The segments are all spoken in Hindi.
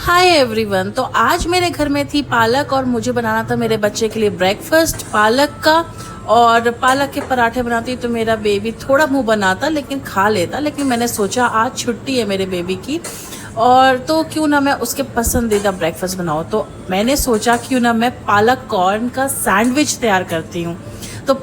Hi everyone. तो आज मेरे घर में थी पालक और मुझे बनाना था मेरे बच्चे के लिए ब्रेकफास्ट पालक का। और पालक के पराठे बनाती तो मेरा बेबी थोड़ा मुंह बनाता लेकिन खा लेता, लेकिन मैंने सोचा आज छुट्टी है मेरे बेबी की और तो क्यों ना मैं उसके पसंदीदा ब्रेकफास्ट बनाऊँ। तो मैंने सोचा क्यों ना मैं पालक कॉर्न का सैंडविच तैयार करती हूँ। तो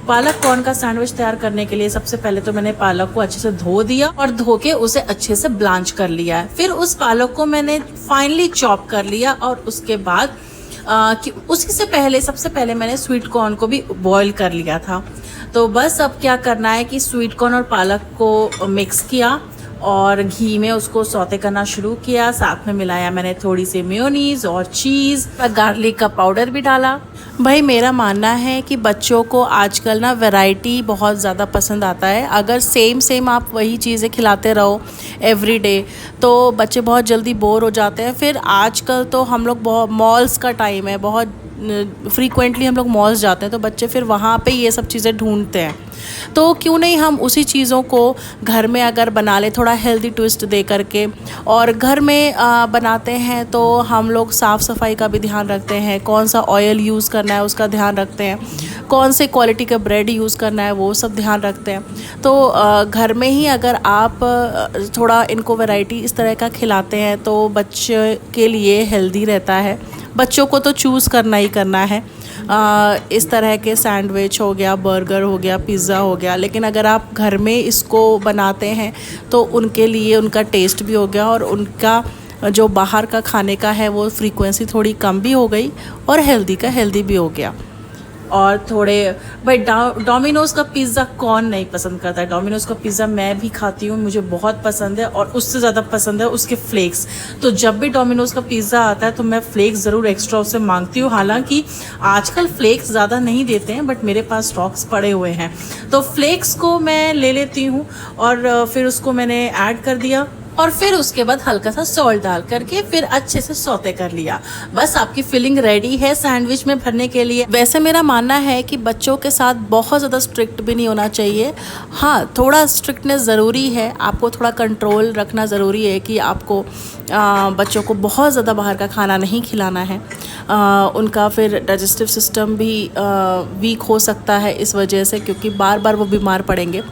पालक कॉर्न का सैंडविच तैयार करने के लिए सबसे पहले तो मैंने पालक को अच्छे से धो दिया और धो के उसे अच्छे से ब्लांच कर लिया है। फिर उस पालक को मैंने फाइनली चॉप कर लिया और उसके बाद उसी से पहले सबसे पहले मैंने स्वीट कॉर्न को भी बॉईल कर लिया था। तो बस अब क्या करना है कि स्वीट कॉर्न और पालक को मिक्स किया और घी में उसको सौते करना शुरू किया। साथ में मिलाया मैंने थोड़ी सी मेयोनीज और चीज़, गार्लिक का पाउडर भी डाला। भाई मेरा मानना है कि बच्चों को आजकल ना वैरायटी बहुत ज़्यादा पसंद आता है। अगर सेम आप वही चीज़ें खिलाते रहो एवरी डे तो बच्चे बहुत जल्दी बोर हो जाते हैं। फिर आजकल तो हम लोग बहुत मॉल्स का टाइम है, बहुत फ्रीक्वेंटली हम लोग मॉल्स जाते हैं तो बच्चे फिर वहाँ पे ये सब चीज़ें ढूंढते हैं। तो क्यों नहीं हम उसी चीज़ों को घर में अगर बना ले, थोड़ा हेल्दी ट्विस्ट दे करके। और घर में बनाते हैं तो हम लोग साफ़ सफाई का भी ध्यान रखते हैं, कौन सा ऑयल यूज़ करना है उसका ध्यान रखते हैं, कौन से क्वालिटी का ब्रेड यूज़ करना है वो सब ध्यान रखते हैं। तो घर में ही अगर आप थोड़ा इनको वैरायटी इस तरह का खिलाते हैं तो बच्चे के लिए हेल्दी रहता है। बच्चों को तो चूज़ करना ही करना है। इस तरह के सैंडविच हो गया, बर्गर हो गया, पिज़्ज़ा हो गया, लेकिन अगर आप घर में इसको बनाते हैं तो उनके लिए उनका टेस्ट भी हो गया और उनका जो बाहर का खाने का है वो फ्रीक्वेंसी थोड़ी कम भी हो गई और हेल्दी का हेल्दी भी हो गया। और थोड़े भाई डोमिनोज का पिज़्ज़ा कौन नहीं पसंद करता है। डोमिनोज का पिज़्ज़ा मैं भी खाती हूँ, मुझे बहुत पसंद है और उससे ज़्यादा पसंद है उसके फ्लेक्स। तो जब भी डोमिनोज का पिज़्ज़ा आता है तो मैं फ्लेक्स ज़रूर एक्स्ट्रा उससे मांगती हूँ। हालांकि आजकल फ्लेक्स ज़्यादा नहीं देते हैं बट मेरे पास स्टॉक्स पड़े हुए हैं तो फ्लेक्स को मैं ले लेती हूँ और फिर उसको मैंने ऐड कर दिया और फिर उसके बाद हल्का सा सॉल्ट डाल करके फिर अच्छे से सौते कर लिया। बस आपकी फिलिंग रेडी है सैंडविच में भरने के लिए। वैसे मेरा मानना है कि बच्चों के साथ बहुत ज़्यादा स्ट्रिक्ट भी नहीं होना चाहिए। हाँ, थोड़ा स्ट्रिक्टनेस ज़रूरी है, आपको थोड़ा कंट्रोल रखना ज़रूरी है कि आपको बच्चों को बहुत ज़्यादा बाहर का खाना नहीं खिलाना है। उनका फिर डाइजेस्टिव सिस्टम भी वीक हो सकता है इस वजह से, क्योंकि बार बार वो बीमार पड़ेंगे।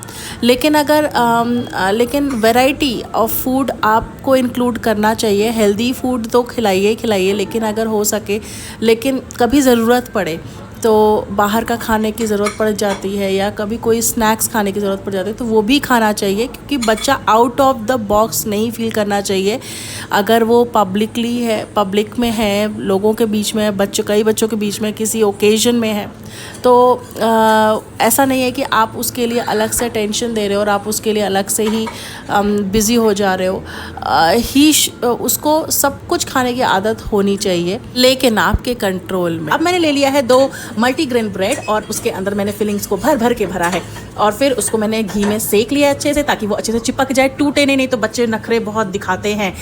लेकिन लेकिन वैरायटी ऑफ फूड आपको इंक्लूड करना चाहिए। हेल्दी फूड तो खिलाइए, लेकिन अगर हो सके, लेकिन कभी ज़रूरत पड़े तो बाहर का खाने की ज़रूरत पड़ जाती है या कभी कोई स्नैक्स खाने की ज़रूरत पड़ जाती है तो वो भी खाना चाहिए, क्योंकि बच्चा आउट ऑफ द बॉक्स नहीं फील करना चाहिए। अगर वो पब्लिक में है, लोगों के बीच में, कई बच्चों के बीच में, किसी ओकेजन में है तो ऐसा नहीं है कि आप उसके लिए अलग से टेंशन दे रहे हो और आप उसके लिए अलग से ही बिज़ी हो जा रहे हो। उसको सब कुछ खाने की आदत होनी चाहिए, लेकिन आपके कंट्रोल में। अब मैंने ले लिया है 2 मल्टीग्रेन ब्रेड और उसके अंदर मैंने फिलिंग्स को भर के भरा है और फिर उसको मैंने घी में सेक लिया अच्छे से ताकि वो अच्छे से चिपक जाए, टूटे नहीं तो बच्चे नखरे बहुत दिखाते हैं।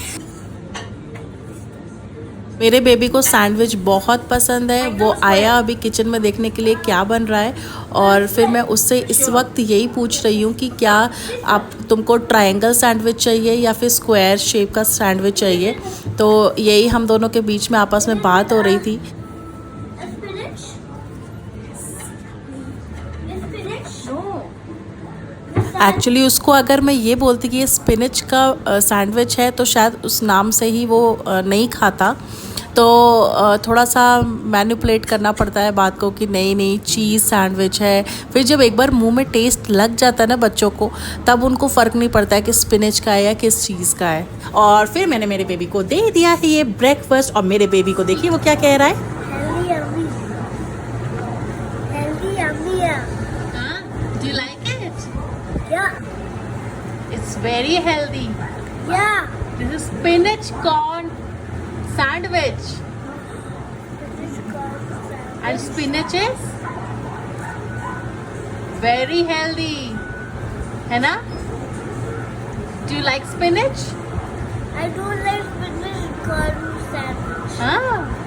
मेरे बेबी को सैंडविच बहुत पसंद है। वो आया अभी किचन में देखने के लिए क्या बन रहा है और फिर मैं उससे इस वक्त यही पूछ रही हूँ कि क्या तुमको ट्रायंगल सैंडविच चाहिए या फिर स्क्वायर शेप का सैंडविच चाहिए। तो यही हम दोनों के बीच में आपस में बात हो रही थी। एक्चुअली उसको अगर मैं ये बोलती कि ये स्पिनच का सैंडविच है तो शायद उस नाम से ही वो नहीं खाता। तो थोड़ा सा मैनिपुलेट करना पड़ता है बात को कि नहीं चीज़ सैंडविच है। फिर जब एक बार मुंह में टेस्ट लग जाता है ना बच्चों को, तब उनको फ़र्क नहीं पड़ता है कि स्पिनच का है या किस चीज़ का है। और फिर मैंने मेरे बेबी को दे दिया है ये ब्रेकफास्ट और मेरे बेबी को देखिए वो क्या कह रहा है। Do you like it? Yeah. It's very healthy. Yeah. This is spinach corn sandwich. This is called sandwich. And spinach is very healthy. है ना? Do you like spinach? I don't like spinach corn sandwich. हाँ.